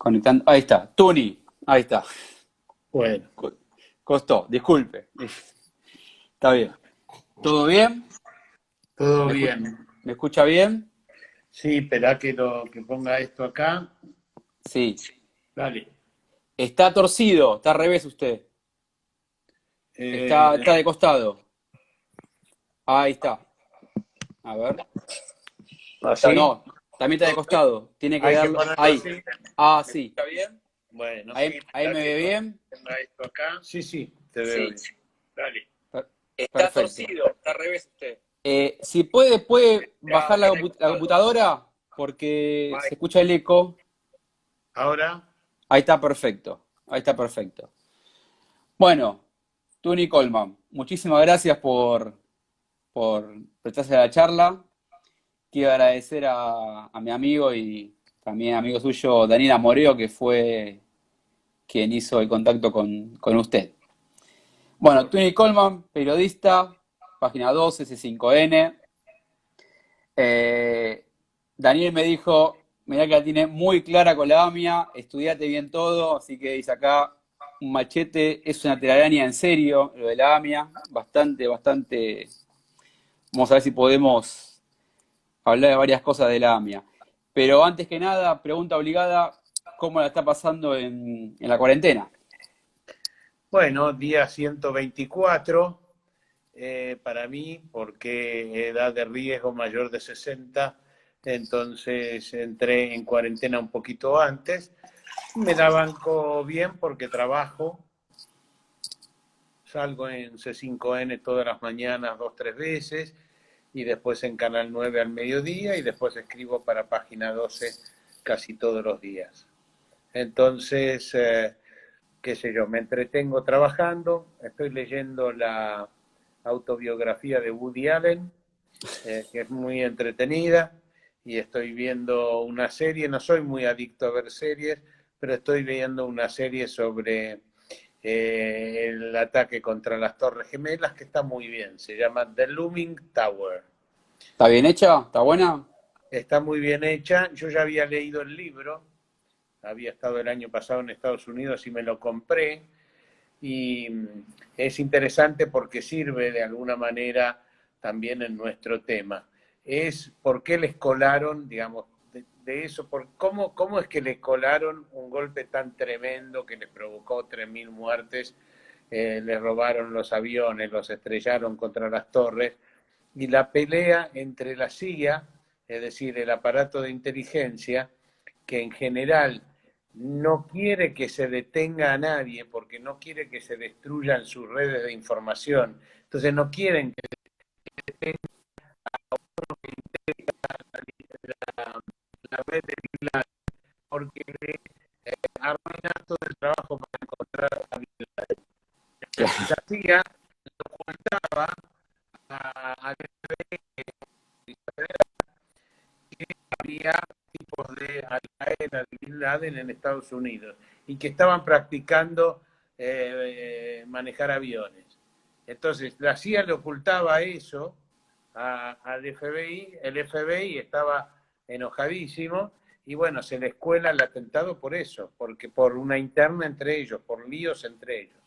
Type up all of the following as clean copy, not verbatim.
conectando. Ahí está, Tuni. Ahí está. Bueno, Costó, disculpe. Está bien. ¿Todo bien? todo ¿Me escu- bien. me escucha bien? Sí, espera que ponga esto acá. Sí. Dale. Está torcido, está al revés usted. Eh, Está de costado. Ahí está. A ver. ¿Así? No, también está de costado. Tiene que Hay que darlo. ponerlo Ahí. así. Ah, ¿Me sí. escucha bien? Bueno, sí, Ahí espera me que ve bien. ponga esto acá. Sí, sí, te veo bien. Dale. Per- Está Perfecto. torcido, está al revés usted. Si puede Ya, bajar la computadora porque se bye. escucha el eco. Ahora, Ahí está perfecto. Ahí está perfecto. Bueno, Tony Coleman, muchísimas gracias por prestarse a la charla. Quiero agradecer a mi amigo y también amigo suyo, Daniela Moreo, que fue quien hizo el contacto con usted. Bueno, Tony Coleman, periodista, página 12, C5N. Eh, Daniel me dijo, mirá que la tiene muy clara con la AMIA, estudiate bien todo, así que dice acá, un machete es una telaraña en serio, lo de la AMIA, bastante, vamos a ver si podemos hablar de varias cosas de la AMIA. Pero antes que nada, pregunta obligada, ¿cómo la está pasando en la cuarentena? bueno, día 124 para mí, porque edad de riesgo mayor de 60, entonces entré en cuarentena un poquito antes. Me la banco bien porque trabajo, salgo en C5N todas las mañanas, dos, tres veces, y después en Canal 9 al mediodía, y después escribo para Página 12 casi todos los días. Entonces, qué sé yo, me entretengo trabajando, estoy leyendo la autobiografía de Woody Allen, que es muy entretenida, y estoy viendo una serie, no soy muy adicto a ver series, pero estoy viendo una serie sobre el ataque contra las Torres Gemelas, que está muy bien, se llama The Looming Tower. ¿Está bien hecha? ¿Está buena? Está muy bien hecha, yo ya había leído el libro, había estado el año pasado en Estados Unidos y me lo compré, y es interesante porque sirve de alguna manera también en nuestro tema. Es por qué les colaron, digamos, de eso, cómo es que les colaron un golpe tan tremendo que les provocó 3.000 muertes, les robaron los aviones, los estrellaron contra las torres, y la pelea entre la CIA, es decir, el aparato de inteligencia, que en general no quiere que se detenga a nadie porque no quiere que se destruyan sus redes de información. Entonces no quieren que la red de Bin Laden porque le arruina todo el trabajo para encontrar a Bin Laden. Entonces la CIA lo ocultaba al FBI que había tipos de Al-Qaeda, de Bin Laden en Estados Unidos y que estaban practicando manejar aviones. Entonces, la CIA le ocultaba eso al FBI, el FBI estaba enojadísimo y bueno, se les cuela el atentado por eso, porque por una interna entre ellos, por líos entre ellos.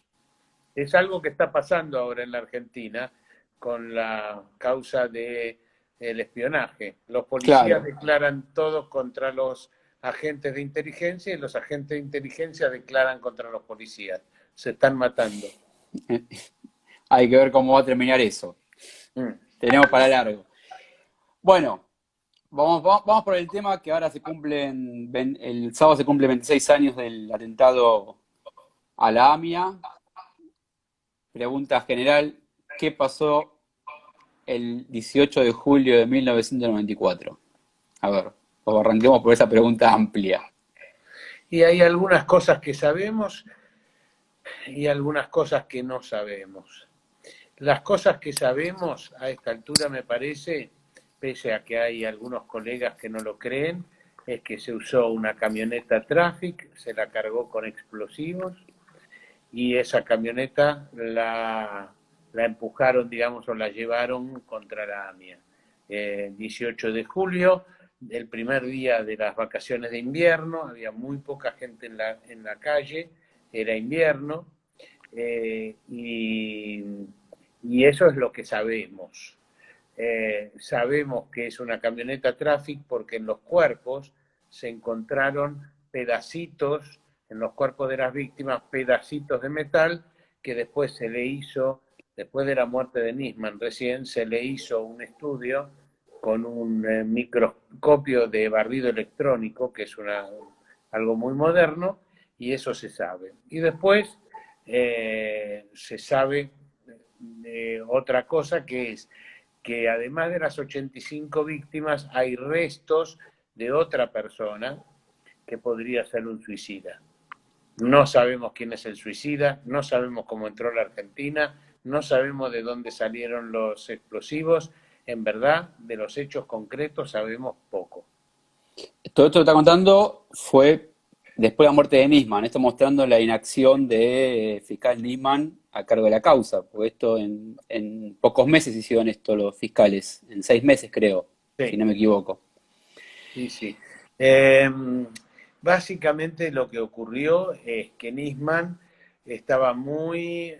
Es algo que está pasando ahora en la Argentina con la causa del espionaje. Los policías Claro. declaran todos contra los agentes de inteligencia y los agentes de inteligencia declaran contra los policías. Se están matando. Hay que ver cómo va a terminar eso. Mm. Tenemos para largo. Bueno, vamos por el tema que ahora el sábado se cumplen 26 años del atentado a la AMIA. Pregunta general, ¿qué pasó el 18 de julio de 1994? A ver, o arranquemos por esa pregunta amplia. Y hay algunas cosas que sabemos y algunas cosas que no sabemos. Las cosas que sabemos a esta altura me parece, pese a que hay algunos colegas que no lo creen, es que se usó una camioneta Traffic, se la cargó con explosivos y esa camioneta la empujaron, digamos, o la llevaron contra la AMIA. 18 de julio, el primer día de las vacaciones de invierno, había muy poca gente en la calle, era invierno, y eso es lo que sabemos. Sabemos que es una camioneta Traffic porque en los cuerpos se encontraron pedacitos, en los cuerpos de las víctimas, pedacitos de metal que después se le hizo, después de la muerte de Nisman recién, se le hizo un estudio con un microscopio de barrido electrónico, que es algo muy moderno, y eso se sabe. Y después se sabe otra cosa, que es que además de las 85 víctimas hay restos de otra persona que podría ser un suicida. No sabemos quién es el suicida, no sabemos cómo entró a la Argentina, no sabemos de dónde salieron los explosivos. En verdad, de los hechos concretos sabemos poco. Todo esto que está contando fue después de la muerte de Nisman. Esto mostrando la inacción de fiscal Nisman a cargo de la causa. Porque esto en pocos meses hicieron esto los fiscales. En 6 meses, creo, si Sí, no me equivoco. sí, sí. Básicamente lo que ocurrió es que Nisman estaba muy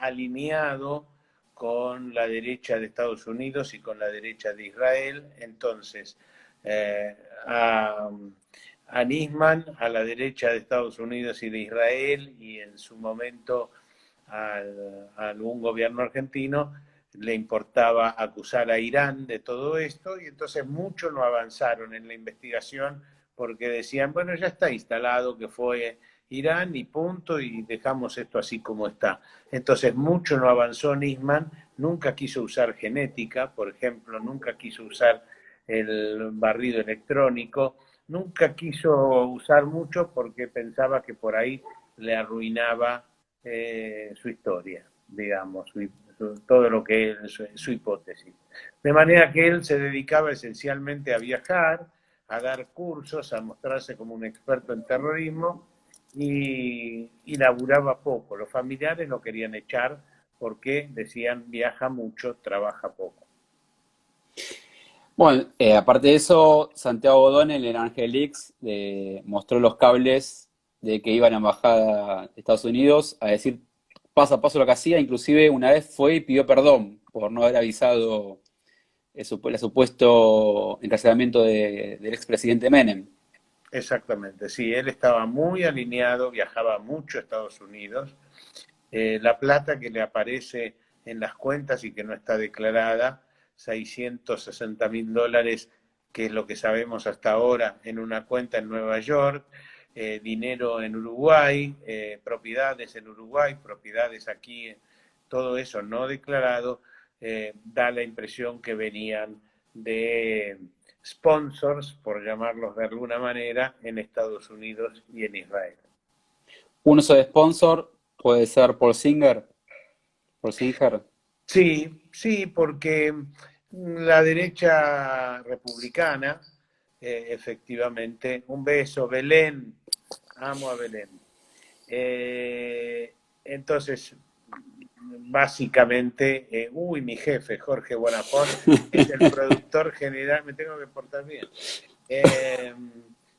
alineado con la derecha de Estados Unidos y con la derecha de Israel. Entonces, eh, a, a Nisman, a la derecha de Estados Unidos y de Israel, y en su momento a algún gobierno argentino, le importaba acusar a Irán de todo esto, y entonces muchos no avanzaron en la investigación porque decían, bueno, ya está instalado que fue Irán y punto, y dejamos esto así como está. Entonces mucho no avanzó Nisman, nunca quiso usar genética, por ejemplo, nunca quiso usar el barrido electrónico, nunca quiso usar mucho porque pensaba que por ahí le arruinaba su historia, digamos, todo lo que es su hipótesis. De manera que él se dedicaba esencialmente a viajar, a dar cursos, a mostrarse como un experto en terrorismo, y laburaba poco. Los familiares lo querían echar porque decían viaja mucho, trabaja poco. Bueno, aparte de eso, Santiago O'Donnell en Angelix mostró los cables de que iban a la embajada de Estados Unidos a decir paso a paso lo que hacía. Inclusive una vez fue y pidió perdón por no haber avisado el supuesto encarcelamiento del expresidente Menem. Exactamente, sí, él estaba muy alineado, viajaba mucho a Estados Unidos. La plata que le aparece en las cuentas y que no está declarada, $660.000, que es lo que sabemos hasta ahora, en una cuenta en Nueva York, dinero en Uruguay, propiedades en Uruguay, propiedades aquí, todo eso no declarado, da la impresión que venían de sponsors, por llamarlos de alguna manera, en Estados Unidos y en Israel. Un uso de sponsor puede ser Paul Singer. Paul Singer. Sí, sí, porque la derecha republicana, efectivamente, un beso, Belén, amo a Belén. Entonces, básicamente, mi jefe, Jorge Bonafont, es el productor general, me tengo que portar bien, eh,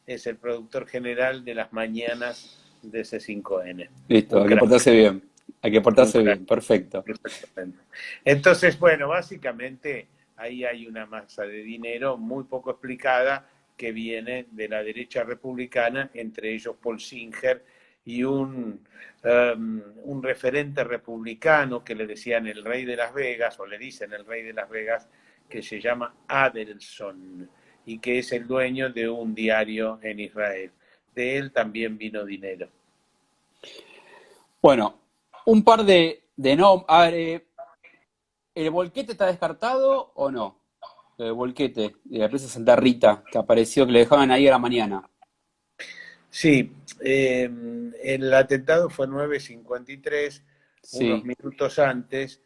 es el productor general de las mañanas de C5N. Listo, Un hay que crack, portarse bien. Hay que un portarse crack. bien, perfecto. Exactamente. Entonces, bueno, básicamente ahí hay una masa de dinero muy poco explicada que viene de la derecha republicana, entre ellos Paul Singer y un referente republicano que le decían el rey de Las Vegas, o le dicen el rey de Las Vegas, que se llama Adelson y que es el dueño de un diario en Israel. De él también vino dinero. Bueno, un par de no. A ver, ¿el volquete está descartado o no? El volquete de la empresa Santa Rita, que apareció, que le dejaban ahí a la mañana. Sí, el atentado fue 9:53, unos Sí. minutos antes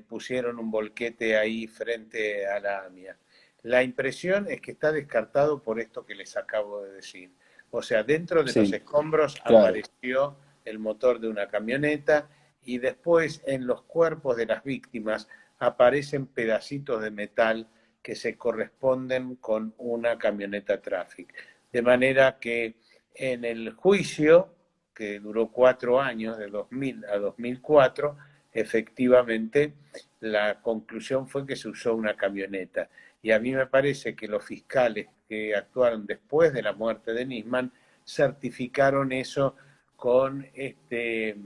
pusieron un volquete ahí frente a la AMIA. La impresión es que está descartado por esto que les acabo de decir. O sea, dentro de los Sí, escombros claro. apareció el motor de una camioneta, y después en los cuerpos de las víctimas aparecen pedacitos de metal que se corresponden con una camioneta Traffic. De manera que en el juicio, que duró 4 años, de 2000 a 2004, efectivamente la conclusión fue que se usó una camioneta. Y a mí me parece que los fiscales que actuaron después de la muerte de Nisman certificaron eso con este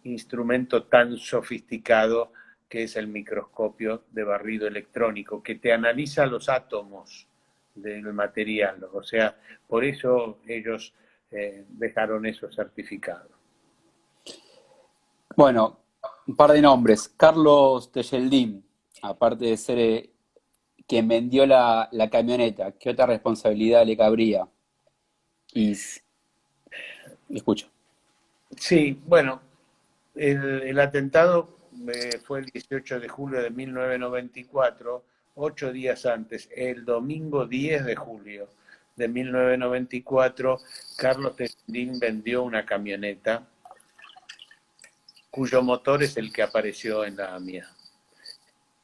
instrumento tan sofisticado que es el microscopio de barrido electrónico, que te analiza los átomos del material. O sea, por eso ellos dejaron eso certificado. Bueno, un par de nombres. Carlos Tejeldín, aparte de ser quien vendió la camioneta, ¿qué otra responsabilidad le cabría? Y escucho. Sí, bueno, el atentado fue el 18 de julio de 1994, 8 días antes, el domingo 10 de julio de 1994, Carlos Tejeldín vendió una camioneta cuyo motor es el que apareció en la AMIA.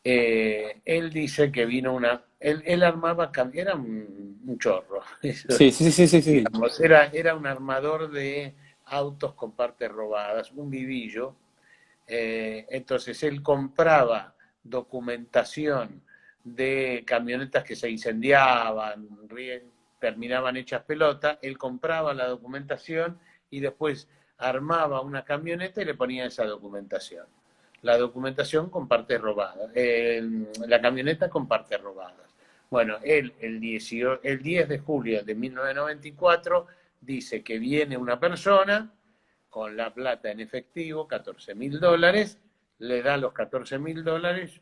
Él dice que vino él armaba, era un chorro, eso, Sí, sí, sí, sí, sí. digamos, era un armador de autos con partes robadas, un vivillo. Entonces él compraba documentación de camionetas que se incendiaban, terminaban hechas pelota, él compraba la documentación y después armaba una camioneta y le ponía esa documentación. La documentación con partes robadas, la camioneta con partes robadas. Bueno, él el 10 de julio de 1994 dice que viene una persona con la plata en efectivo, $14.000, le da los $14.000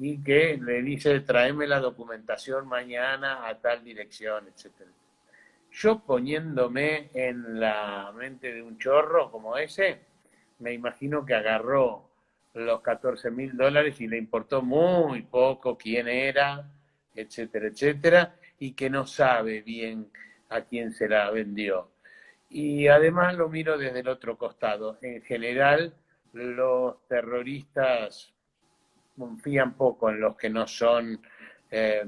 y que le dice, tráeme la documentación mañana a tal dirección, etc. Yo poniéndome en la mente de un chorro como ese, me imagino que agarró los $14.000 y le importó muy poco quién era, etcétera, etcétera, y que no sabe bien a quién se la vendió. Y además lo miro desde el otro costado. En general, los terroristas confían poco en los que no son eh,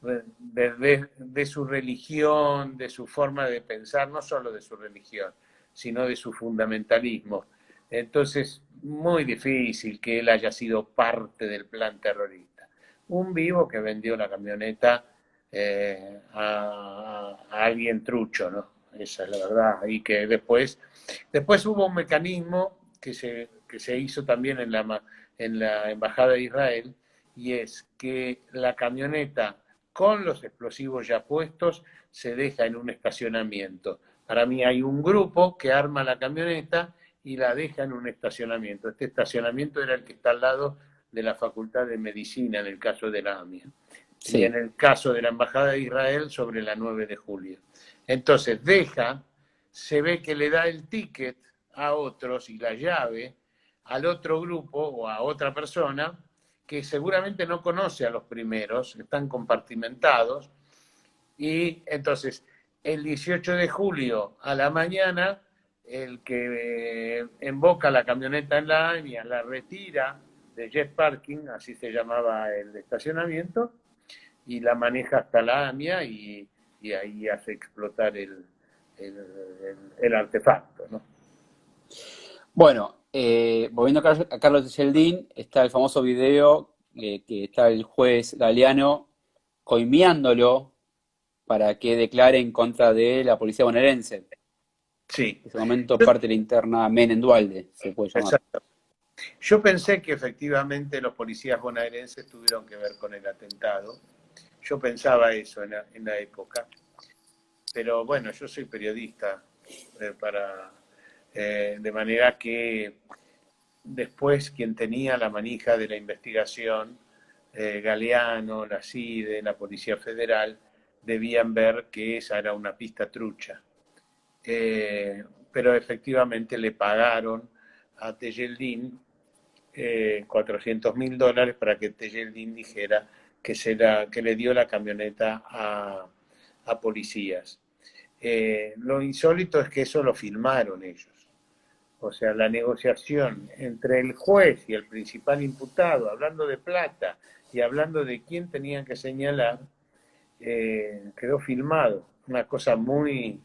de su religión, de su forma de pensar, no solo de su religión, sino de su fundamentalismo. Entonces, muy difícil que él haya sido parte del plan terrorista. Un vivo que vendió la camioneta a alguien trucho, ¿no? Esa es la verdad. Y que después hubo un mecanismo que se hizo también en la Embajada de Israel, y es que la camioneta con los explosivos ya puestos se deja en un estacionamiento. Para mí hay un grupo que arma la camioneta y la deja en un estacionamiento. Este estacionamiento era el que está al lado de la Facultad de Medicina en el caso de la AMIA. Y en Sí. el caso de la Embajada de Israel sobre la 9 de julio. Entonces se ve que le da el ticket a otros y la llave al otro grupo o a otra persona que seguramente no conoce a los primeros, están compartimentados, y entonces el 18 de julio a la mañana, el que emboca la camioneta en la AMIA la retira de Jet Parking, así se llamaba el estacionamiento, y la maneja hasta la AMIA y ahí hace explotar el artefacto, ¿no? Bueno, volviendo a Carlos Tejeldín, está el famoso video que está el juez Galeano coimiándolo para que declare en contra de la policía bonaerense. En Sí, ese momento parte de la interna Menem Dualde, se puede llamar. exacto. Yo pensé que efectivamente los policías bonaerenses tuvieron que ver con el atentado. Yo pensaba eso en la época. Pero bueno, yo soy periodista, de manera que después quien tenía la manija de la investigación, Galeano, la CIDE, la Policía Federal, debían ver que esa era una pista trucha. Pero efectivamente le pagaron a Tejeldín $400.000 para que Tejeldín dijera que le dio la camioneta a policías. Lo insólito es que eso lo filmaron ellos. O sea, la negociación entre el juez y el principal imputado, hablando de plata y hablando de quién tenían que señalar, quedó filmado. Una cosa muy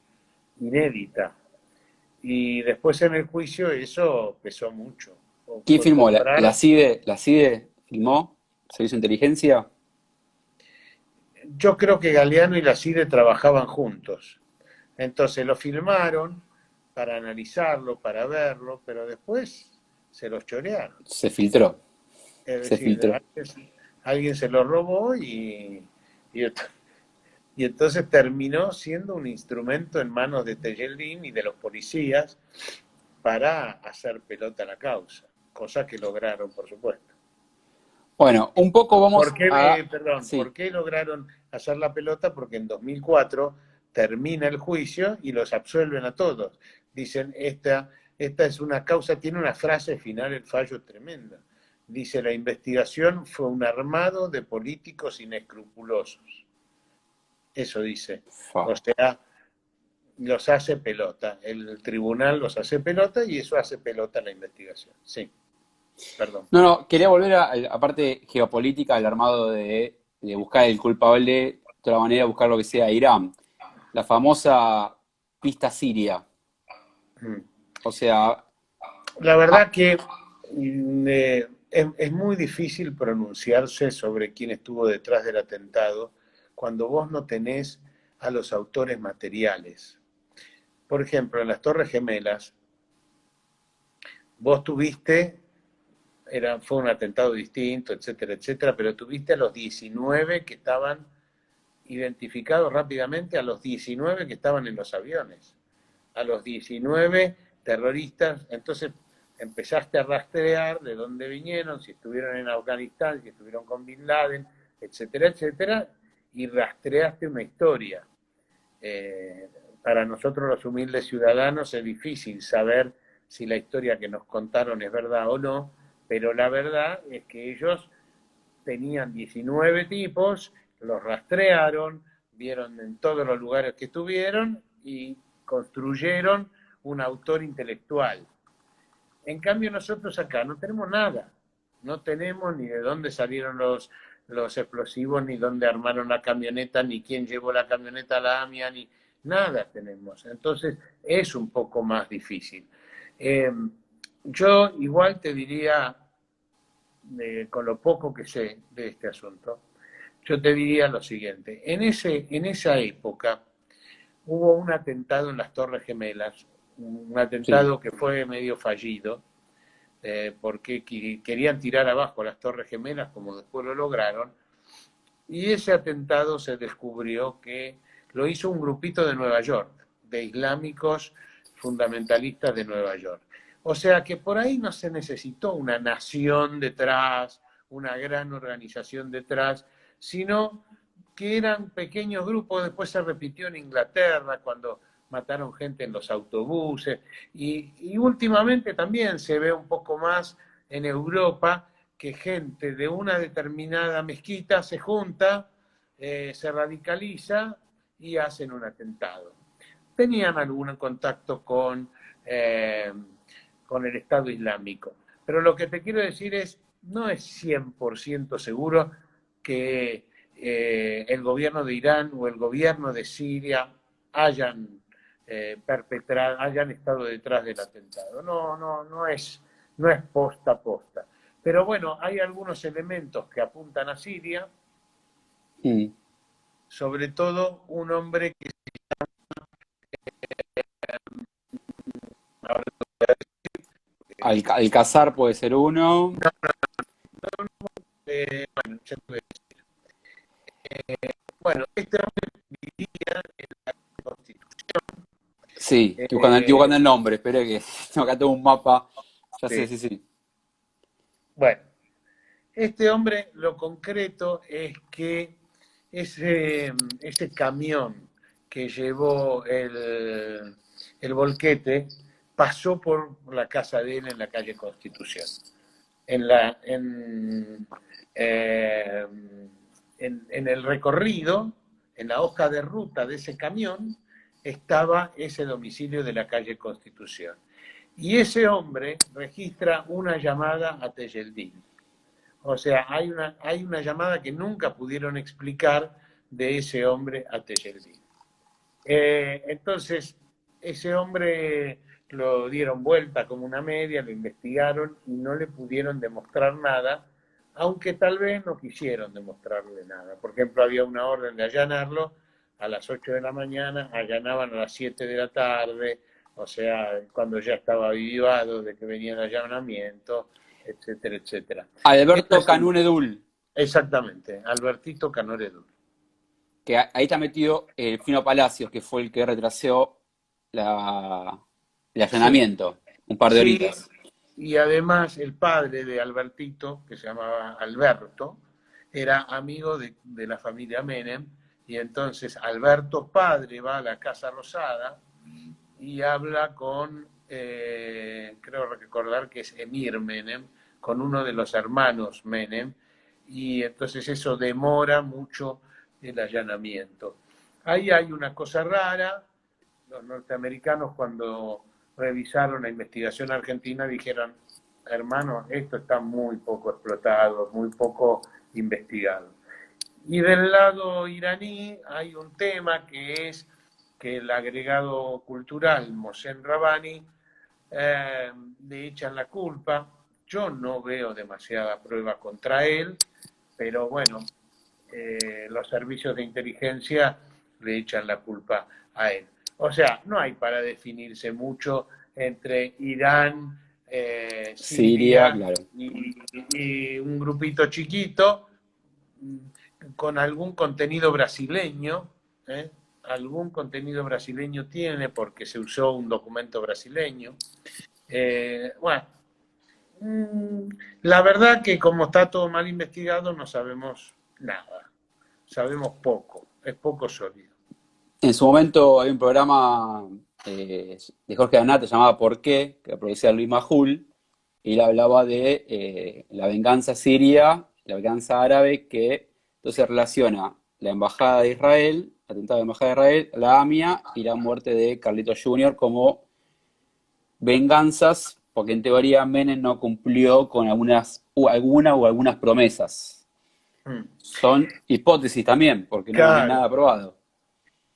inédita. Y después en el juicio eso pesó mucho. ¿Quién Por filmó? ¿La comprar. CIDE? ¿La CIDE filmó? ¿Servicio de inteligencia? Yo creo que Galeano y la CIDE trabajaban juntos. Entonces lo filmaron para analizarlo, para verlo, pero después se los chorearon. Se filtró. Es Se decir, filtró. alguien se lo robó y, y entonces terminó siendo un instrumento en manos de Tejelín y de los policías para hacer pelota a la causa, cosa que lograron, por supuesto. Bueno, un poco ¿Por vamos qué, a... perdón, Sí, por qué lograron hacer la pelota? Porque en 2004 termina el juicio y los absuelven a todos. Dicen, esta es una causa, tiene una frase final, el fallo es tremenda. Dice, la investigación fue un armado de políticos inescrupulosos. Eso dice. fa. O sea, los hace pelota. El tribunal los hace pelota y eso hace pelota la investigación. Sí, perdón. No, no, quería volver a la parte geopolítica, al armado de buscar el culpable, de toda manera buscar lo que sea Irán. La famosa pista siria. Mm. O sea, La ah, verdad que es muy difícil pronunciarse sobre quién estuvo detrás del atentado cuando vos no tenés a los autores materiales. Por ejemplo, en las Torres Gemelas, vos tuviste, fue un atentado distinto, etcétera, etcétera, pero tuviste a los 19 que estaban identificados rápidamente, a los 19 que estaban en los aviones, a los 19 terroristas, entonces empezaste a rastrear de dónde vinieron, si estuvieron en Afganistán, si estuvieron con Bin Laden, etcétera, etcétera, y rastreaste una historia. Eh, para nosotros los humildes ciudadanos es difícil saber si la historia que nos contaron es verdad o no, pero la verdad es que ellos tenían 19 tipos, los rastrearon, vieron en todos los lugares que estuvieron y construyeron un autor intelectual. En cambio nosotros acá no tenemos nada, no tenemos ni de dónde salieron los explosivos, ni dónde armaron la camioneta, ni quién llevó la camioneta a la AMIA, ni nada tenemos. Entonces es un poco más difícil. Eh, yo igual te diría, con lo poco que sé de este asunto, yo te diría lo siguiente. En esa época hubo un atentado en las Torres Gemelas, un sí. atentado que fue medio fallido, porque querían tirar abajo las Torres Gemelas, como después lo lograron, y ese atentado se descubrió que lo hizo un grupito de Nueva York, de islámicos fundamentalistas de Nueva York. O sea que por ahí no se necesitó una nación detrás, una gran organización detrás, sino que eran pequeños grupos. Después se repitió en Inglaterra cuando mataron gente en los autobuses y últimamente también se ve un poco más en Europa que gente de una determinada mezquita se junta, se radicaliza y hacen un atentado. Tenían algún contacto con el Estado Islámico. Pero lo que te quiero decir es, no es 100% seguro que el gobierno de Irán o el gobierno de Siria hayan perpetrado, hayan estado detrás del atentado. No es posta a posta. Pero bueno, hay algunos elementos que apuntan a Siria, Mm. sobre todo un hombre que ahora, Alcázar puede ser uno. bueno, ya te voy a decir. Bueno, este hombre vivía en la Constitución. Sí, estoy buscando Eh, el nombre, espera que acá tengo un mapa. Ya sé, sí. sí, sí. Bueno, este hombre, lo concreto es que ese camión que llevó el volquete pasó por la casa de él en la calle Constitución. En, la, eh, en el recorrido, en la hoja de ruta de ese camión, estaba ese domicilio de la calle Constitución. Y ese hombre registra una llamada a Tejeldín. O sea, hay una llamada que nunca pudieron explicar de ese hombre a Tejeldín. Entonces, ese hombre lo dieron vuelta como una media, lo investigaron y no le pudieron demostrar nada, aunque tal vez no quisieron demostrarle nada. Por ejemplo, había una orden de allanarlo a las 8 de la mañana, allanaban a las 7 de la tarde, o sea, cuando ya estaba avivado de que venía el allanamiento, etcétera, etcétera. Este Alberto es el, Canún-Edul, exactamente, Albertito Canoredú. que ahí está metido el Fino Palacios, que fue el que retrasó el Sí, allanamiento, un par de sí, horitas. y además el padre de Albertito, que se llamaba Alberto, era amigo de la familia Menem, y entonces Alberto padre va a la Casa Rosada y habla con, creo recordar que es Emir Menem, con uno de los hermanos Menem, y entonces eso demora mucho el allanamiento. Ahí hay una cosa rara, los norteamericanos cuando revisaron la investigación argentina dijeron, hermano, esto está muy poco explotado, muy poco investigado. Y del lado iraní hay un tema que es que el agregado cultural Mohsen Rabbani le echan la culpa. Yo no veo demasiada prueba contra él, pero bueno, los servicios de inteligencia le echan la culpa a él. O sea, no hay para definirse mucho entre Irán, Siria, Siria claro. y un grupito chiquito con algún contenido brasileño, ¿eh? Algún contenido brasileño tiene porque se usó un documento brasileño. Bueno, mm, la verdad que como está todo mal investigado no sabemos nada, sabemos poco, es poco sólido. En su momento había un programa de Jorge Danate llamado ¿Por qué?, que lo producía Luis Majul, y él hablaba de la venganza siria, la venganza árabe, que entonces relaciona la embajada de Israel, el atentado de la embajada de Israel, la AMIA y la muerte de Carlitos Jr. como venganzas, porque en teoría Menem no cumplió con algunas promesas. Mm. Son hipótesis también, porque no hay Claro, nada probado.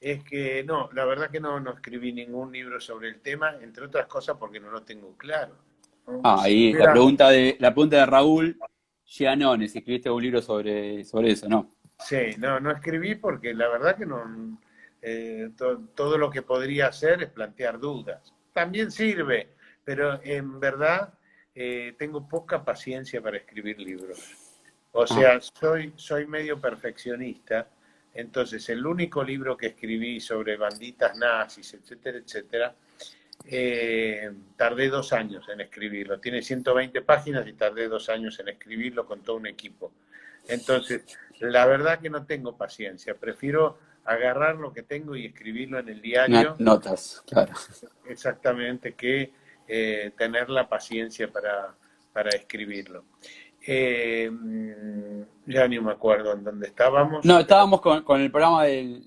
es que no, la verdad que no escribí ningún libro sobre el tema, entre otras cosas porque no lo tengo claro, ¿no? Ah, Si y tuviera, la pregunta de Raúl Gianone, si escribiste un libro sobre eso, ¿no? sí, no escribí porque la verdad que no, todo lo que podría hacer es plantear dudas. También sirve, pero en verdad tengo poca paciencia para escribir libros. O Ah, sea, soy medio perfeccionista, entonces el único libro que escribí sobre banditas nazis, etcétera, etcétera, tardé 2 años en escribirlo. Tiene 120 páginas y tardé 2 años en escribirlo con todo un equipo. Entonces, la verdad que no tengo paciencia. Prefiero agarrar lo que tengo y escribirlo en el diario notas, claro. exactamente que tener la paciencia para escribirlo. Eh, ya ni me acuerdo en dónde estábamos, No, pero... estábamos con el programa de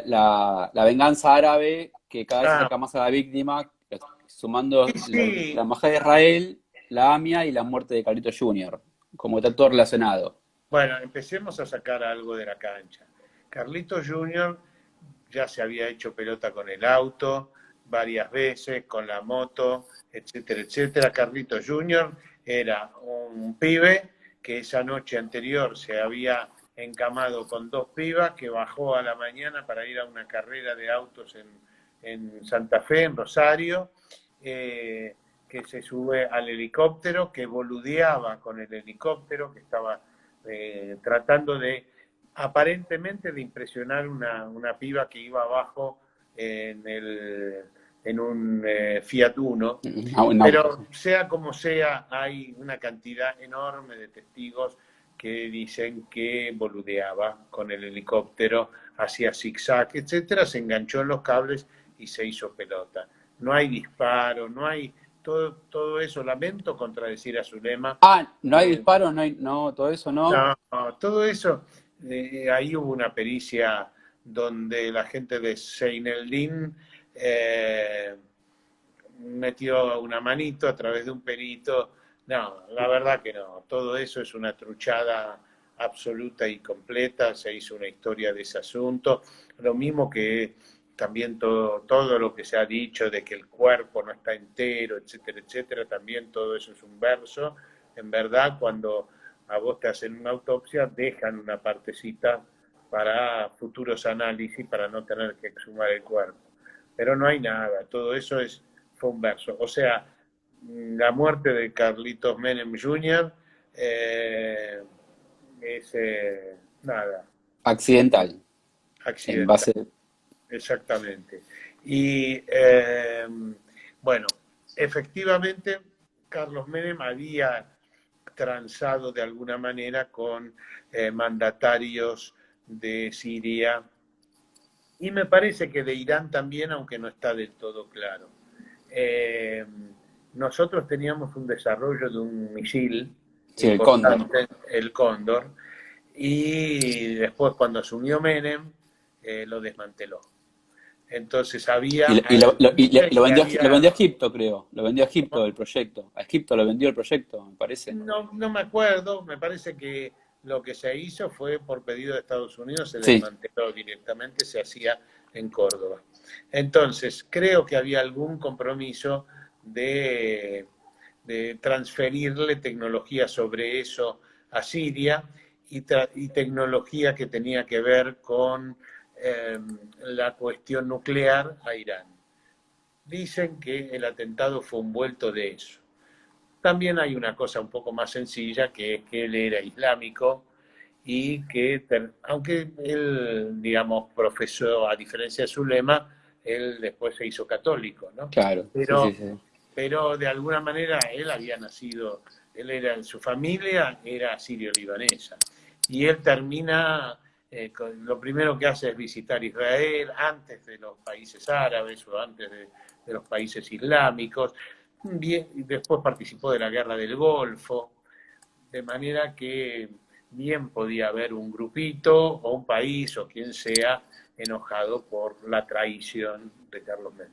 la venganza árabe, que cada vez se Ah, acerca más a la víctima, sumando sí, la sí. embajada de Israel, la AMIA y la muerte de Carlitos Jr., como está todo relacionado. Bueno, empecemos a sacar algo de la cancha. Carlitos Junior ya se había hecho pelota con el auto varias veces, con la moto, etcétera, etcétera. Carlitos Junior era un pibe que esa noche anterior se había encamado con dos pibas, que bajó a la mañana para ir a una carrera de autos en Santa Fe, en Rosario, que se sube al helicóptero, que boludeaba con el helicóptero, que estaba tratando de aparentemente de impresionar una piba que iba abajo en un Fiat Uno, Un auto, sí. pero sea como sea, hay una cantidad enorme de testigos que dicen que boludeaba con el helicóptero, hacía zigzag, etcétera, se enganchó en los cables y se hizo pelota. No hay disparo, no hay todo eso. Lamento contradecir a Zulema. Ah, no hay Eh, disparo, no, todo eso no. no, todo eso, ahí hubo una pericia donde la gente de Seineldin metió una manito a través de un perito. No, la verdad que no. Todo eso es una truchada absoluta y completa. Se hizo una historia de ese asunto. Lo mismo que también todo lo que se ha dicho de que el cuerpo no está entero, etcétera, etcétera, también todo eso es un verso. En verdad, cuando a vos te hacen una autopsia, dejan una partecita para futuros análisis, para no tener que exhumar el cuerpo. Pero no hay nada, todo eso fue un verso. O sea, la muerte de Carlitos Menem Jr. Es nada, Accidental, en accidental, base. exactamente. Y bueno, efectivamente, Carlos Menem había transado de alguna manera con mandatarios de Siria y me parece que de Irán también, aunque no está del todo claro. Eh, Nosotros teníamos un desarrollo de un misil Sí, el Cóndor. importante, el Cóndor, y después cuando asumió Menem, lo desmanteló. Entonces Y, había, lo, y lo- lo- y dice lo que vendió, lo vendió había, a Egipto, creo. Lo vendió a Egipto el proyecto. A Egipto lo vendió el proyecto, me parece. no me acuerdo, me parece que lo que se hizo fue por pedido de Estados Unidos, se Sí, desmanteló directamente, se hacía en Córdoba. Entonces, creo que había algún compromiso de, de transferirle tecnología sobre eso a Siria y tecnología que tenía que ver con la cuestión nuclear a Irán. Dicen que el atentado fue un vuelto de eso. También hay una cosa un poco más sencilla, que es que él era islámico y que, aunque él, digamos, profesó, a diferencia de su lema, él después se hizo católico, ¿no? claro. Sí, sí, Pero, sí. pero de alguna manera él había nacido, su familia era sirio-libanesa. Y él termina, lo primero que hace es visitar Israel antes de los países árabes o antes de los países islámicos. Bien, y después participó de la guerra del Golfo, de manera que bien podía haber un grupito o un país o quien sea enojado por la traición de Carlos Menem.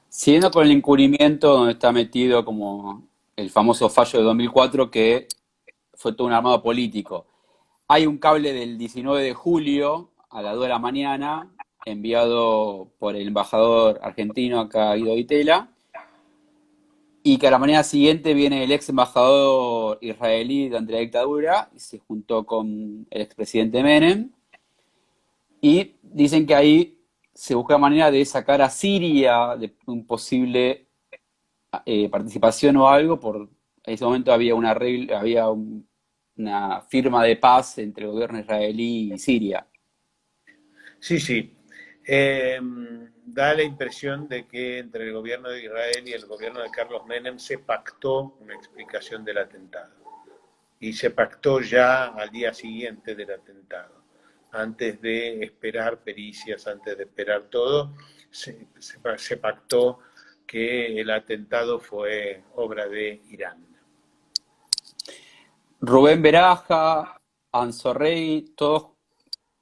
Siguiendo con el encubrimiento donde está metido como el famoso fallo de 2004 que fue todo un armado político. Hay un cable del 19 de julio a las 2 de la mañana enviado por el embajador argentino acá, Guido Vitela, y que a la mañana siguiente viene el ex embajador israelí durante la dictadura y se juntó con el expresidente Menem y dicen que ahí se busca la manera de sacar a Siria de un posible participación o algo, en ese momento había una firma de paz entre el gobierno israelí y Siria. Sí, sí. Da la impresión de que entre el gobierno de Israel y el gobierno de Carlos Menem se pactó una explicación del atentado. Y se pactó ya al día siguiente del atentado. Antes de esperar pericias, antes de esperar todo, se pactó que el atentado fue obra de Irán. Rubén Beraja, Anzo Rey, todos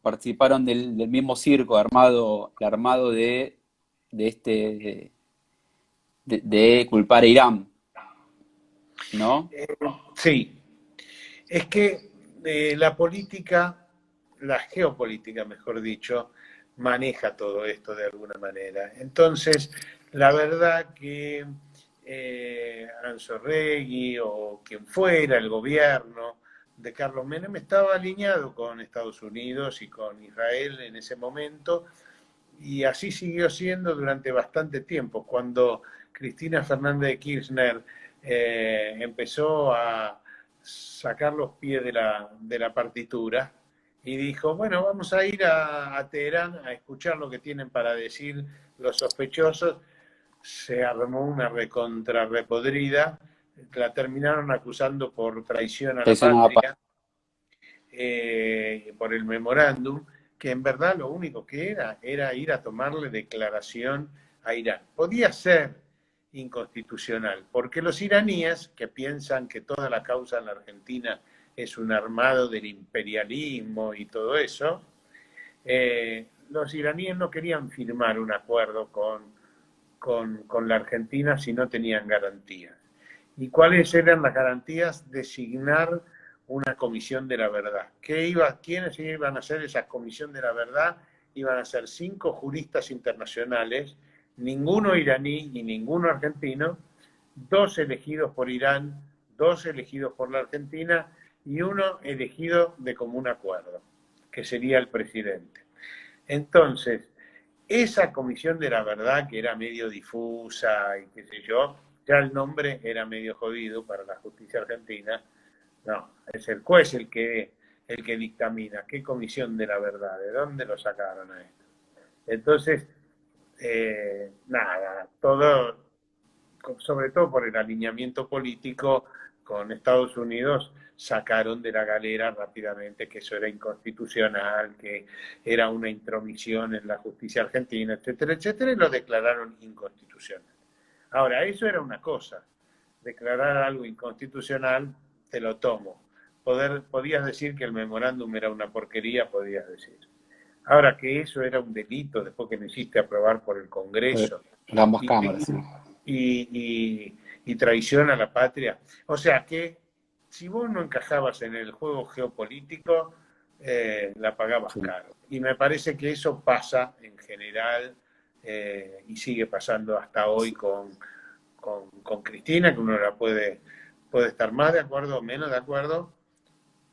participaron del mismo circo el armado de culpar a Irán, ¿no? Sí, es que la política, la geopolítica, mejor dicho, maneja todo esto de alguna manera. Entonces, la verdad que Anzoregui o quien fuera el gobierno de Carlos Menem estaba alineado con Estados Unidos y con Israel en ese momento, y así siguió siendo durante bastante tiempo. Cuando Cristina Fernández de Kirchner empezó a sacar los pies de la partitura y dijo, bueno, vamos a ir a Teherán a escuchar lo que tienen para decir los sospechosos, se armó una recontrarrepodrida, la terminaron acusando por traición a la Traicionada paz. patria, por el memorándum, que en verdad lo único que era ir a tomarle declaración a Irán. Podía ser inconstitucional, porque los iraníes, que piensan que toda la causa en la Argentina es un armado del imperialismo y todo eso, los iraníes no querían firmar un acuerdo con la Argentina si no tenían garantías. ¿Y cuáles eran las garantías? Designar una comisión de la verdad. ¿Quiénes iban a ser esa comisión de la verdad? Iban a ser 5 juristas internacionales, ninguno iraní y ninguno argentino, 2 elegidos por Irán, 2 elegidos por la Argentina y 1 elegido de común acuerdo, que sería el presidente. Entonces, esa comisión de la verdad, que era medio difusa y qué sé yo, ya el nombre era medio jodido para la justicia argentina. No, es el juez el que dictamina. ¿Qué comisión de la verdad? ¿De dónde lo sacaron a esto? Entonces, nada, todo, sobre todo por el alineamiento político con Estados Unidos, sacaron de la galera rápidamente que eso era inconstitucional, que era una intromisión en la justicia argentina, etcétera, etcétera, y lo declararon inconstitucional. Ahora, eso era una cosa. Declarar algo inconstitucional, te lo tomo. Podías decir que el memorándum era una porquería, podías decir. Ahora, que eso era un delito después que lo hiciste aprobar por el Congreso. En ambas cámaras, sí. Y traición a la patria. O sea que si vos no encajabas en el juego geopolítico, la pagabas caro. Y me parece que eso pasa en general y sigue pasando hasta hoy con Cristina, que uno la puede estar más de acuerdo o menos de acuerdo,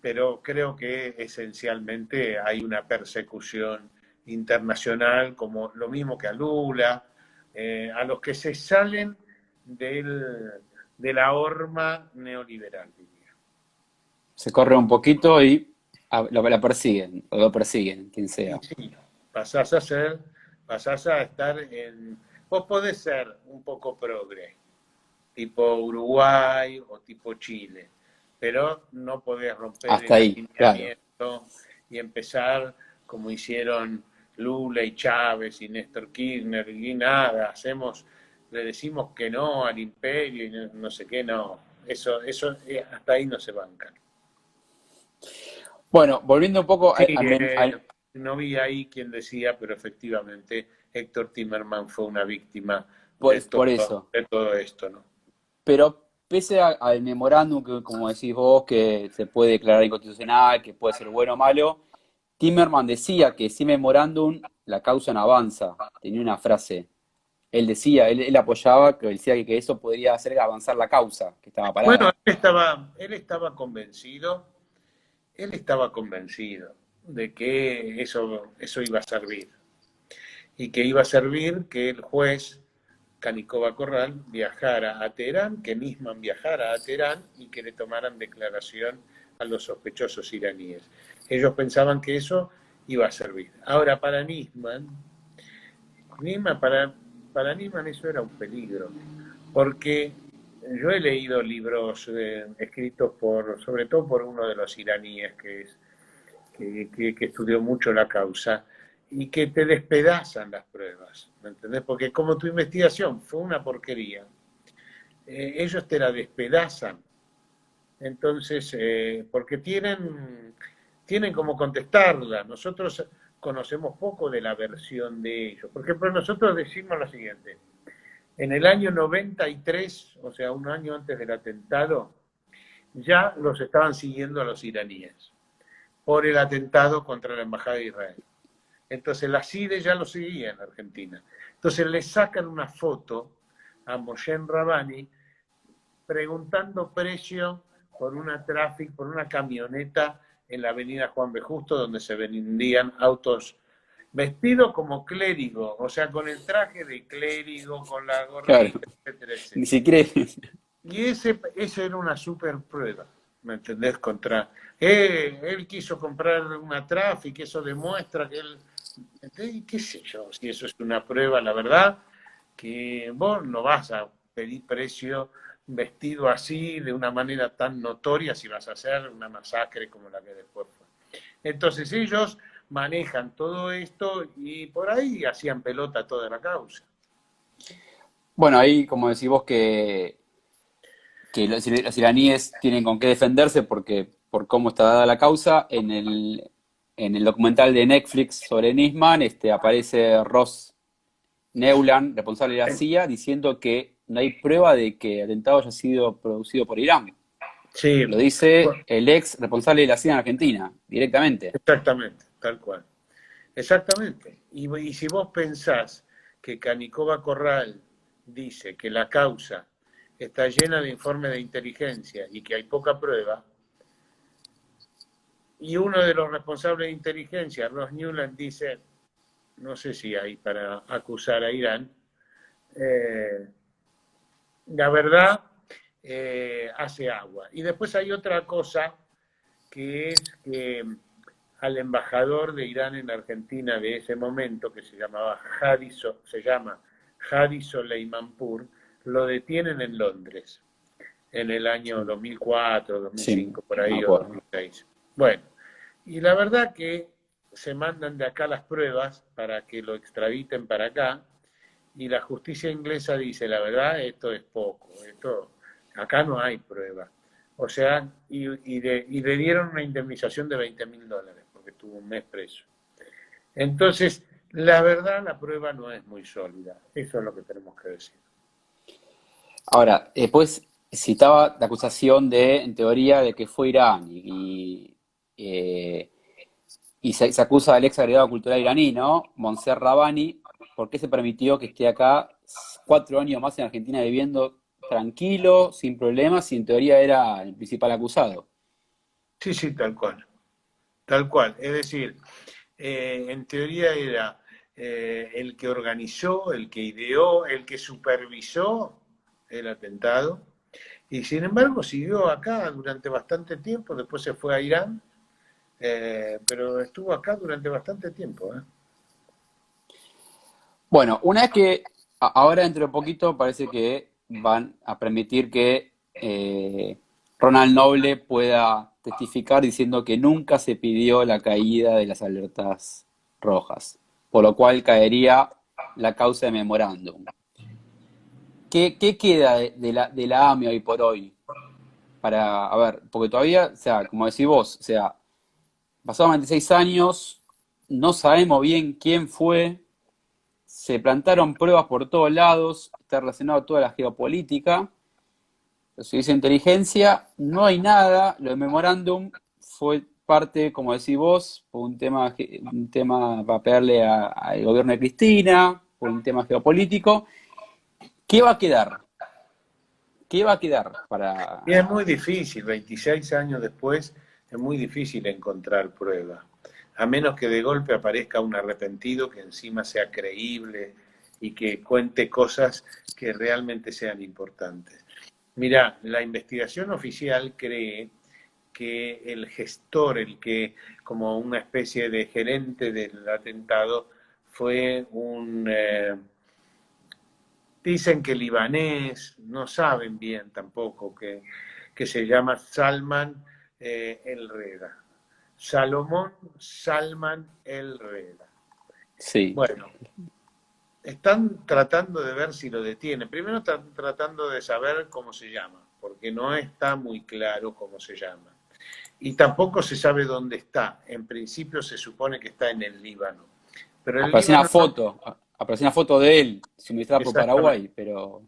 pero creo que esencialmente hay una persecución internacional, como lo mismo que a Lula, a los que se salen de la horma neoliberal, diría. Se corre un poquito y la persiguen, o lo persiguen, quien sea. Y sí, pasás a estar en... Vos podés ser un poco progre, tipo Uruguay o tipo Chile, pero no podés romper hasta el ahí, alineamiento, claro. Y empezar como hicieron Lula y Chávez y Néstor Kirchner y nada, le decimos que no al imperio y no sé qué, no. Eso hasta ahí no se bancan. Bueno, volviendo un poco Sí, no vi ahí quien decía, pero efectivamente Héctor Timerman fue una víctima por de eso. todo esto, ¿no? Pero pese al memorándum, que como decís vos, que se puede declarar inconstitucional, que puede ser bueno o malo, Timerman decía que sin memorándum la causa no avanza. Tenía una frase. Él decía, él apoyaba, que decía que eso podría hacer avanzar la causa, que estaba Bueno, parada. él estaba convencido de que eso iba a servir. Y que iba a servir que el juez Canicova Corral viajara a Teherán, que Nisman viajara a Teherán y que le tomaran declaración a los sospechosos iraníes. Ellos pensaban que eso iba a servir. Ahora, para Nisman eso era un peligro, porque yo he leído libros escritos sobre todo por uno de los iraníes que estudió mucho la causa, y que te despedazan las pruebas, ¿me entendés? Porque como tu investigación fue una porquería, ellos te la despedazan. Entonces, porque tienen cómo contestarla. Nosotros conocemos poco de la versión de ellos. Por ejemplo, nosotros decimos lo siguiente. En el año 93, o sea, un año antes del atentado, ya los estaban siguiendo a los iraníes por el atentado contra la Embajada de Israel. Entonces la CIDE ya lo seguía en Argentina. Entonces le sacan una foto a Moshe Rabani preguntando precio por una camioneta en la avenida Juan B. Justo, donde se vendían autos vestido como clérigo, o sea, con el traje de clérigo, con la gorrita, Claro. etcétera, etcétera. Ni siquiera. Y eso era una super prueba, ¿me entendés? Él quiso comprar una Traffic, eso demuestra que él... ¿Qué sé yo? Si eso es una prueba, la verdad, que vos no vas a pedir precio vestido así, de una manera tan notoria, si vas a hacer una masacre como la que después fue. Entonces ellos manejan todo esto y por ahí hacían pelota toda la causa. Bueno, ahí como decís vos que los iraníes tienen con qué defenderse por cómo está dada la causa, en el documental de Netflix sobre Nisman aparece Ross Neuland, responsable de la CIA, diciendo que no hay prueba de que el atentado haya sido producido por Irán. Sí, Lo dice el ex responsable de la CIA en Argentina, directamente. exactamente, tal cual. Exactamente. Y si vos pensás que Canicova Corral dice que la causa está llena de informes de inteligencia y que hay poca prueba, y uno de los responsables de inteligencia, Ross Newland, dice, no sé si hay para acusar a Irán, eh, la verdad hace agua. Y después hay otra cosa que es que al embajador de Irán en Argentina de ese momento, que se llama Hadi Soleimanpur, lo detienen en Londres en el año 2004, Sí, 2005, por me ahí, o acuerdo. 2006. Bueno, y la verdad que se mandan de acá las pruebas para que lo extraditen para acá, y la justicia inglesa dice, la verdad, esto es poco, acá no hay prueba. O sea, y le dieron una indemnización de $20.000, porque estuvo un mes preso. Entonces, la verdad, la prueba no es muy sólida. Eso es lo que tenemos que decir. Ahora, después citaba la acusación de, en teoría, de que fue Irán eh, y se acusa al ex agregado cultural iraní, ¿no? Monser Rabbani, ¿por qué se permitió que esté acá 4 años más en Argentina viviendo tranquilo, sin problemas, y en teoría era el principal acusado? Sí, sí, tal cual. Tal cual. Es decir, en teoría era el que organizó, el que ideó, el que supervisó el atentado. Y sin embargo siguió acá durante bastante tiempo, después se fue a Irán, pero estuvo acá durante bastante tiempo. Bueno, una vez que ahora dentro de poquito parece que van a permitir que Ronald Noble pueda testificar diciendo que nunca se pidió la caída de las alertas rojas, por lo cual caería la causa de memorándum. ¿Qué queda de la AMI hoy por hoy? A ver, porque todavía, o sea, como decís vos, o sea, pasaron 26 años, no sabemos bien quién fue, se plantaron pruebas por todos lados, está relacionado a toda la geopolítica, los servicios de inteligencia, no hay nada, lo de memorándum fue parte, como decís vos, por un tema para pegarle al gobierno de Cristina, por un tema geopolítico. ¿Qué va a quedar? ¿Qué va a quedar Y para... es muy difícil, 26 años después, es muy difícil encontrar pruebas, a menos que de golpe aparezca un arrepentido que encima sea creíble y que cuente cosas que realmente sean importantes. Mira, la investigación oficial cree que el gestor, el que como una especie de gerente del atentado, fue dicen que libanés, no saben bien tampoco, que se llama Salman El Reda. Salomón Salman El Reda. Sí. Bueno, están tratando de ver si lo detiene. Primero están tratando de saber cómo se llama, porque no está muy claro cómo se llama. Y tampoco se sabe dónde está. En principio se supone que está en el Líbano. Pero el Apareció una Líbano no. foto, apareció una foto de él suministrada por Exactamente. Paraguay, pero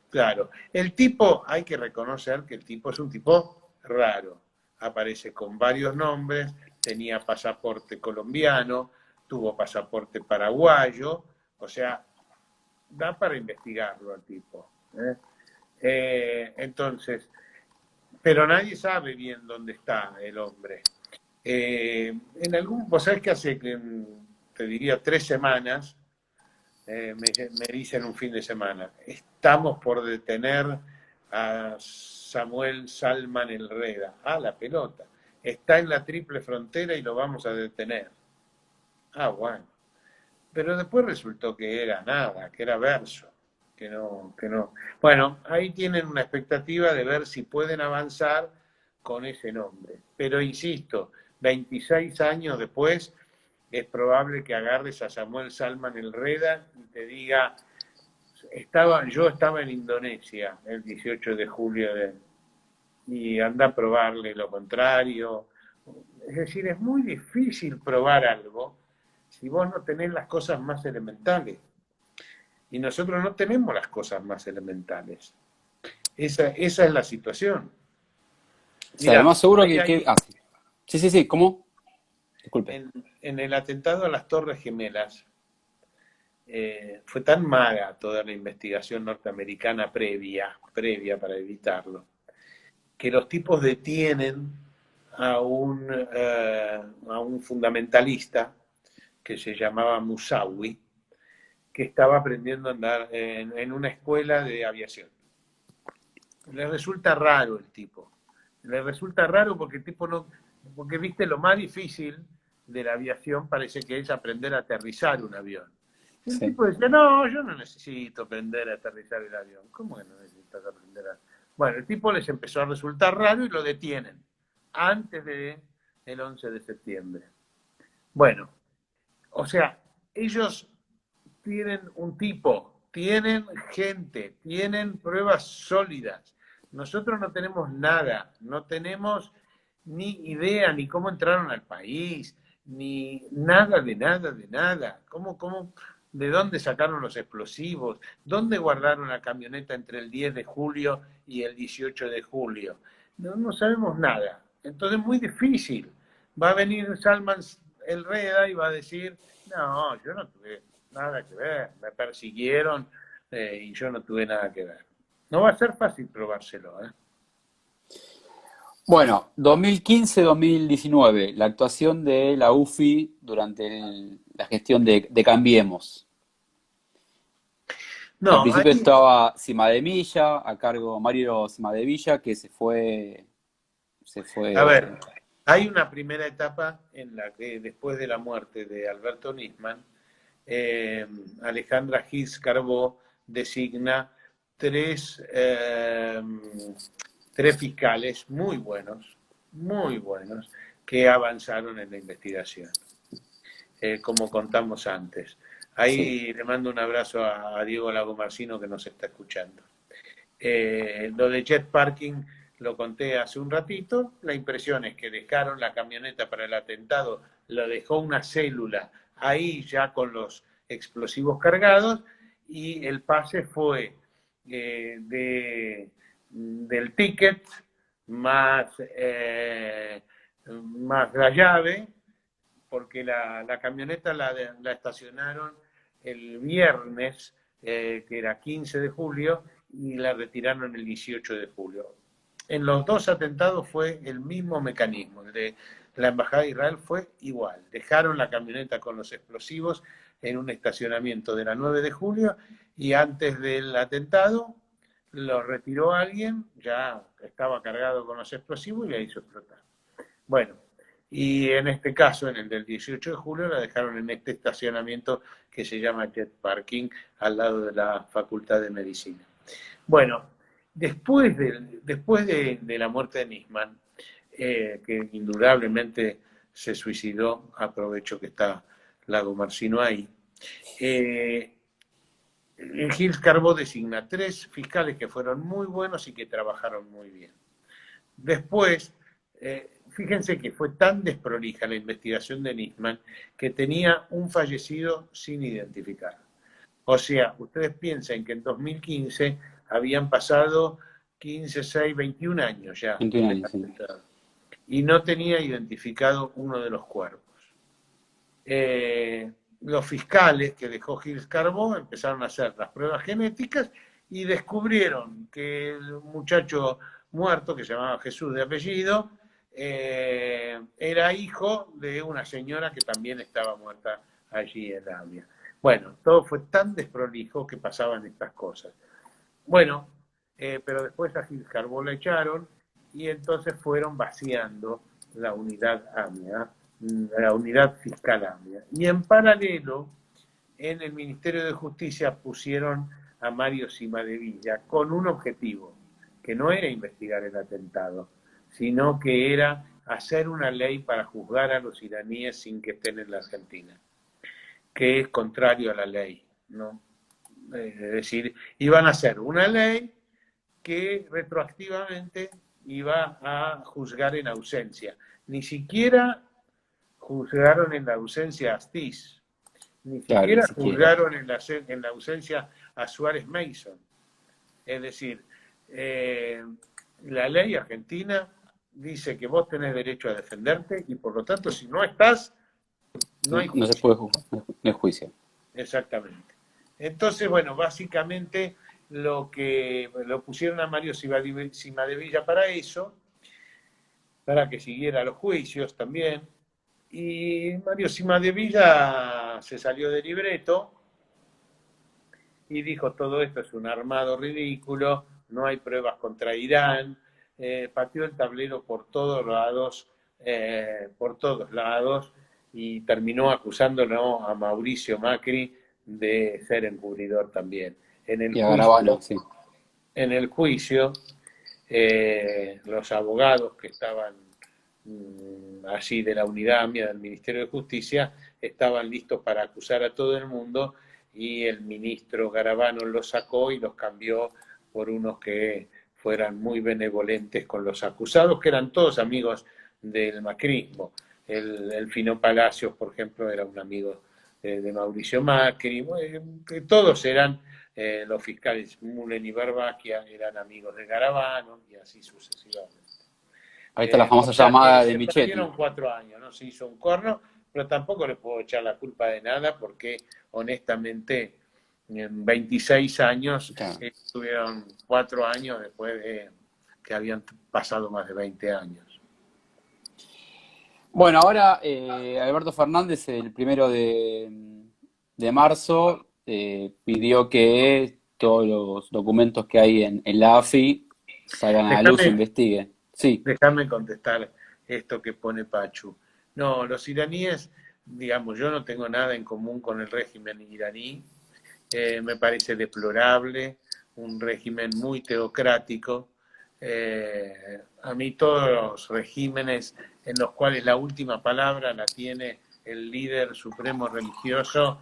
Claro. El tipo, hay que reconocer que el tipo es un tipo raro. Aparece con varios nombres, tenía pasaporte colombiano, tuvo pasaporte paraguayo, o sea, da para investigarlo al tipo. Entonces, pero nadie sabe bien dónde está el hombre. Vos sabés que hace, te diría, 3 semanas, me dicen un fin de semana, estamos por detener a Samuel Salman El Reda. Ah, la pelota. Está en la triple frontera y lo vamos a detener. Ah, bueno. Pero después resultó que era nada, que era verso, que no, que no. Bueno, ahí tienen una expectativa de ver si pueden avanzar con ese nombre. Pero insisto, 26 años después, es probable que agarres a Samuel Salman El Reda y te diga, yo estaba en Indonesia el 18 de julio y anda a probarle lo contrario. Es decir, es muy difícil probar algo si vos no tenés las cosas más elementales. Y nosotros no tenemos las cosas más elementales. Esa es la situación. O sea, Mirá, además seguro hay ahí, sí. Sí, sí, sí, ¿cómo? Disculpe. en el atentado a las Torres Gemelas, fue tan maga toda la investigación norteamericana previa para evitarlo, que los tipos detienen a un fundamentalista que se llamaba Musawi, que estaba aprendiendo a andar en una escuela de aviación. Le resulta raro el tipo. Le resulta raro porque el tipo no. Porque, viste, lo más difícil de la aviación parece que es aprender a aterrizar un avión. Y el Sí. tipo dice: No, yo no necesito aprender a aterrizar el avión. ¿Cómo que no necesitas aprender a.? Bueno, el tipo les empezó a resultar raro y lo detienen antes del 11 de septiembre. Bueno, o sea, ellos tienen un tipo, tienen gente, tienen pruebas sólidas. Nosotros no tenemos nada, no tenemos ni idea ni cómo entraron al país, ni nada de nada de nada. ¿De dónde sacaron los explosivos? ¿Dónde guardaron la camioneta entre el 10 de julio y el 18 de julio? No sabemos nada. Entonces es muy difícil. Va a venir Salman el Reda y va a decir: No, yo no tuve nada que ver, me persiguieron y yo no tuve nada que ver. No va a ser fácil probárselo, ¿eh? Bueno, 2015-2019, la actuación de la UFI durante la gestión de Cambiemos. Al No, principio ahí, estaba Cimademilla, a cargo Mario Cimadevilla, que se a fue, ver, hay una primera etapa en la que después de la muerte de Alberto Nisman, eh, Alejandra Gils Carbó designa tres, eh, tres fiscales muy buenos, que avanzaron en la investigación, como contamos antes. sí, Ahí le mando un abrazo a Diego Lagomarsino que nos está escuchando. Lo de jet parking lo conté hace un ratito. La impresión es que dejaron la camioneta para el atentado, lo dejó una célula ahí ya con los explosivos cargados y el pase fue del ticket más, más la llave, porque la camioneta la estacionaron el viernes, que era 15 de julio, y la retiraron el 18 de julio. En los dos atentados fue el mismo mecanismo. El de la Embajada de Israel fue igual. Dejaron la camioneta con los explosivos en un estacionamiento de la 9 de julio y antes del atentado lo retiró alguien, ya estaba cargado con los explosivos y la hizo explotar. Bueno, y en este caso, en el del 18 de julio, la dejaron en este estacionamiento que se llama Jet Parking, al lado de la Facultad de Medicina. Bueno, después de la muerte de Nisman, que indudablemente se suicidó, aprovecho que está Lago Marcino ahí, eh, Gil Carbó designa tres fiscales que fueron muy buenos y que trabajaron muy bien. Después, fíjense que fue tan desprolija la investigación de Nisman que tenía un fallecido sin identificar. O sea, ustedes piensen que en 2015 habían pasado 15, 6, 21 años ya 21 del años, sí. atentado y no tenía identificado uno de los cuerpos. Los fiscales que dejó Gilles Carbó empezaron a hacer las pruebas genéticas y descubrieron que el muchacho muerto, que se llamaba Jesús de apellido, era hijo de una señora que también estaba muerta allí en Avia. Bueno, todo fue tan desprolijo que pasaban estas cosas. Bueno, pero después a Gil Carbó la echaron y entonces fueron vaciando la unidad AMIA, la unidad fiscal AMIA. Y en paralelo, en el Ministerio de Justicia pusieron a Mario Cimadevilla con un objetivo, que no era investigar el atentado, sino que era hacer una ley para juzgar a los iraníes sin que estén en la Argentina, que es contrario a la ley, ¿no? Es decir, iban a hacer una ley que retroactivamente iba a juzgar en ausencia. Ni siquiera juzgaron en la ausencia a Astiz, Ni Claro, ni siquiera siquiera. juzgaron en la ausencia a Suárez Mason. Es decir, la ley argentina dice que vos tenés derecho a defenderte y por lo tanto si no estás, no hay No se juicio. puede juzgar, no hay juicio. Exactamente. Entonces, bueno, básicamente lo pusieron a Mario Cimadevilla para eso, para que siguiera los juicios también. Y Mario Cimadevilla se salió del libreto y dijo todo esto es un armado ridículo, no hay pruebas contra Irán, pateó el tablero por todos lados y terminó acusándolo a Mauricio Macri de ser encubridor también. En el Y a Garabano, juicio, sí. en el juicio los abogados que estaban allí de la unidad AMIA del Ministerio de Justicia estaban listos para acusar a todo el mundo y el ministro Garabano los sacó y los cambió por unos que fueran muy benevolentes con los acusados, que eran todos amigos del macrismo. El Fino Palacios, por ejemplo, era un amigo de Mauricio Macri, que todos eran los fiscales Mullen y Barbaquia eran amigos de Garabano y así sucesivamente. Ahí está la O famosa sea que llamada de se Michetti. perdieron 4 años, no se hizo un corno, pero tampoco le puedo echar la culpa de nada porque honestamente en 26 años Claro. estuvieron 4 años después de que habían pasado más de 20 años. Bueno, ahora Alberto Fernández, el 1 de marzo, pidió que todos los documentos que hay en la AFI salgan a la luz, se Déjame investiguen. Sí, Déjame contestar esto que pone Pachu. No, los iraníes, digamos, yo no tengo nada en común con el régimen iraní. Me parece deplorable, un régimen muy teocrático. A mí todos los regímenes en los cuales la última palabra la tiene el líder supremo religioso,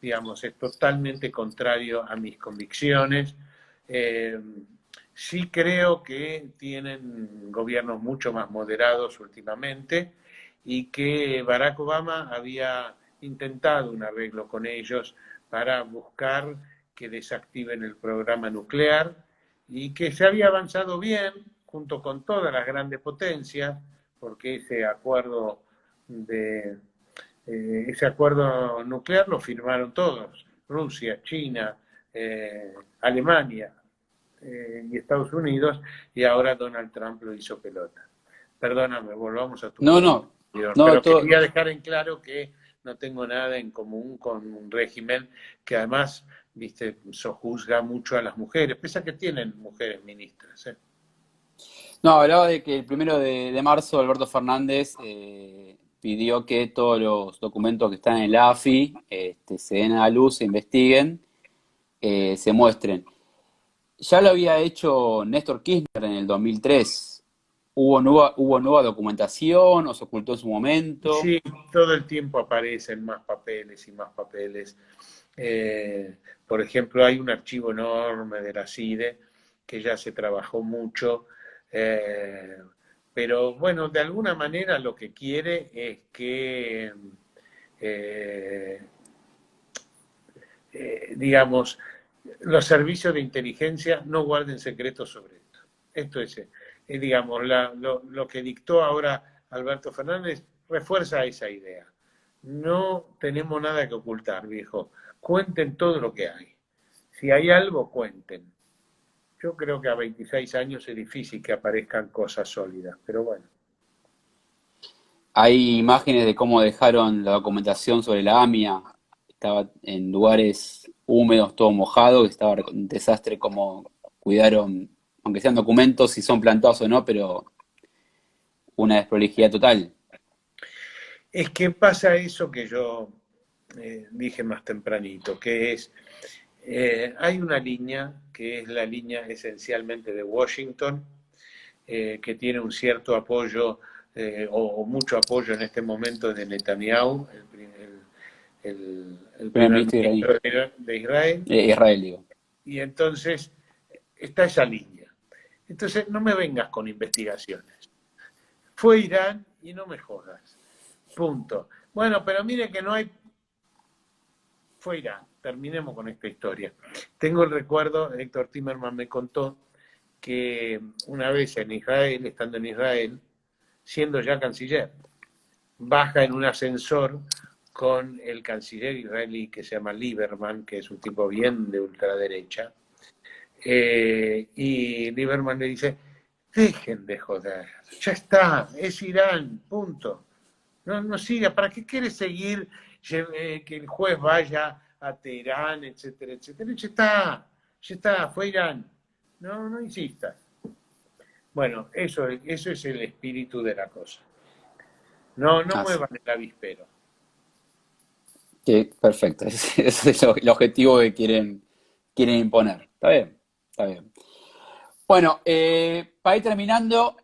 digamos, es totalmente contrario a mis convicciones. Eh, sí creo que tienen gobiernos mucho más moderados últimamente y que Barack Obama había intentado un arreglo con ellos para buscar que desactiven el programa nuclear y que se había avanzado bien junto con todas las grandes potencias, porque ese acuerdo nuclear lo firmaron todos, Rusia, China, Alemania y Estados Unidos, y ahora Donald Trump lo hizo pelota. Perdóname, volvamos a tu no, pregunta, no, no, pero todo, quería dejar en claro que no tengo nada en común con un régimen que además, viste, sojuzga mucho a las mujeres, pese a que tienen mujeres ministras. no, hablaba de que el 1 de marzo Alberto Fernández pidió que todos los documentos que están en la AFI se den a la luz, se investiguen, se muestren. Ya lo había hecho Néstor Kirchner en el 2003. ¿Hubo nueva documentación o se ocultó en su momento? Sí, todo el tiempo aparecen más papeles y más papeles. Eh, por ejemplo, hay un archivo enorme de la CIDE que ya se trabajó mucho, eh, pero bueno, de alguna manera lo que quiere es que, eh, digamos, los servicios de inteligencia no guarden secretos sobre esto. Esto es, digamos, lo que dictó ahora Alberto Fernández refuerza esa idea. No tenemos nada que ocultar, viejo. Cuenten todo lo que hay. Si hay algo, cuenten. Yo creo que a 26 años es difícil que aparezcan cosas sólidas, pero bueno. Hay imágenes de cómo dejaron la documentación sobre la AMIA. Estaba en lugares húmedos, todo mojado, que estaba un desastre como cuidaron, aunque sean documentos, si son plantados o no, pero una desprolijidad total. Es que pasa eso que yo dije más tempranito, que es, hay una línea que es la línea esencialmente de Washington, que tiene un cierto apoyo o mucho apoyo en este momento de Netanyahu, el Primer primer ministro iraní, ministro de Israel, Israel, digo. y entonces está esa línea. Entonces no me vengas con investigaciones. Fue Irán y no me jodas. Punto. Bueno, pero mire que no hay fue Irán. Terminemos con esta historia. Tengo el recuerdo, Héctor Timerman me contó que una vez en Israel, estando en Israel, siendo ya canciller, baja en un ascensor con el canciller israelí que se llama Lieberman, que es un tipo bien de ultraderecha, y Lieberman le dice, dejen de joder, ya está, es Irán, punto. No siga, ¿para qué quiere seguir que el juez vaya a Teherán, etcétera, etcétera? Ya está, fue Irán. No insista. Bueno, eso es el espíritu de la cosa. No Así. muevan el avispero. Sí, perfecto. Ese es el objetivo que quieren imponer. Está bien, está bien. Bueno, para ir terminando,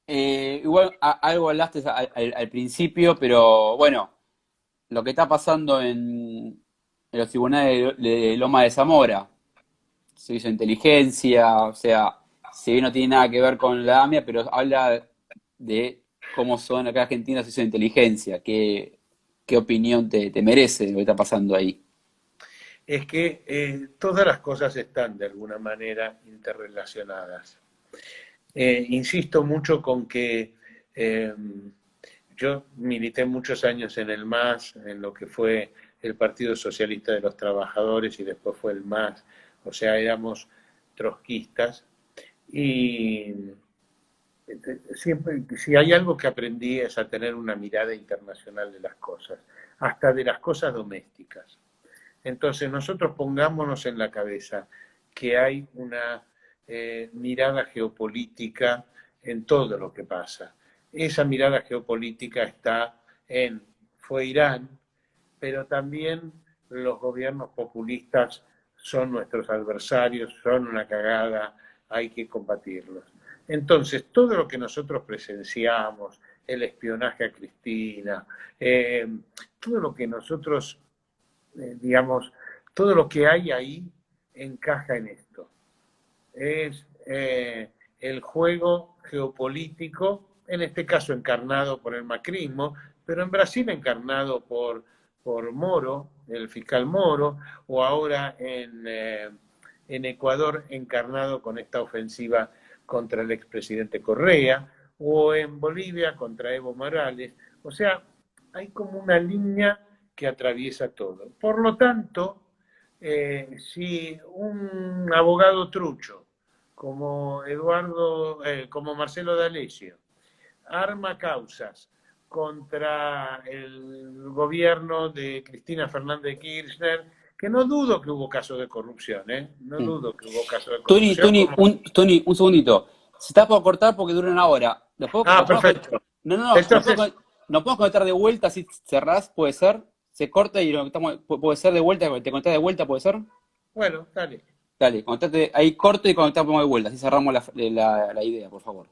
igual algo hablaste al principio, pero bueno, lo que está pasando en los tribunales de Loma de Zamora, se hizo inteligencia, o sea, si bien no tiene nada que ver con la AMIA, pero habla de cómo son acá en Argentina se hizo inteligencia. ¿Qué opinión te merece lo que está pasando ahí? Es que todas las cosas están de alguna manera interrelacionadas. Insisto mucho con que yo milité muchos años en el MAS, en lo que fue el Partido Socialista de los Trabajadores y después fue el MAS, o sea, éramos trotskistas. Y siempre, si hay algo que aprendí es a tener una mirada internacional de las cosas, hasta de las cosas domésticas. Entonces nosotros pongámonos en la cabeza que hay una mirada geopolítica en todo lo que pasa. Esa mirada geopolítica está fue Irán, pero también los gobiernos populistas son nuestros adversarios, son una cagada, hay que combatirlos. Entonces, todo lo que nosotros presenciamos, el espionaje a Cristina, todo lo que nosotros, digamos, todo lo que hay ahí encaja en esto. Es el juego geopolítico, en este caso encarnado por el macrismo, pero en Brasil encarnado por Moro, el fiscal Moro, o ahora en Ecuador encarnado con esta ofensiva contra el expresidente Correa, o en Bolivia contra Evo Morales. O sea, hay como una línea que atraviesa todo. Por lo tanto, si un abogado trucho como como Marcelo D'Alessio, arma causas contra el gobierno de Cristina Fernández de Kirchner, que no dudo que hubo casos de corrupción, no Mm. dudo que hubo casos de Tony, corrupción, Tony, como... un segundito. Se está por cortar porque dura una hora. Ah, perfecto. Entonces, ¿Nos podemos conectar de vuelta si cerrás? ¿Puede ser? Se corta y puede ser de vuelta, te conectás de vuelta, ¿puede ser? bueno, dale. Dale, conectate ahí corto y conectamos de vuelta, así cerramos la idea, por favor.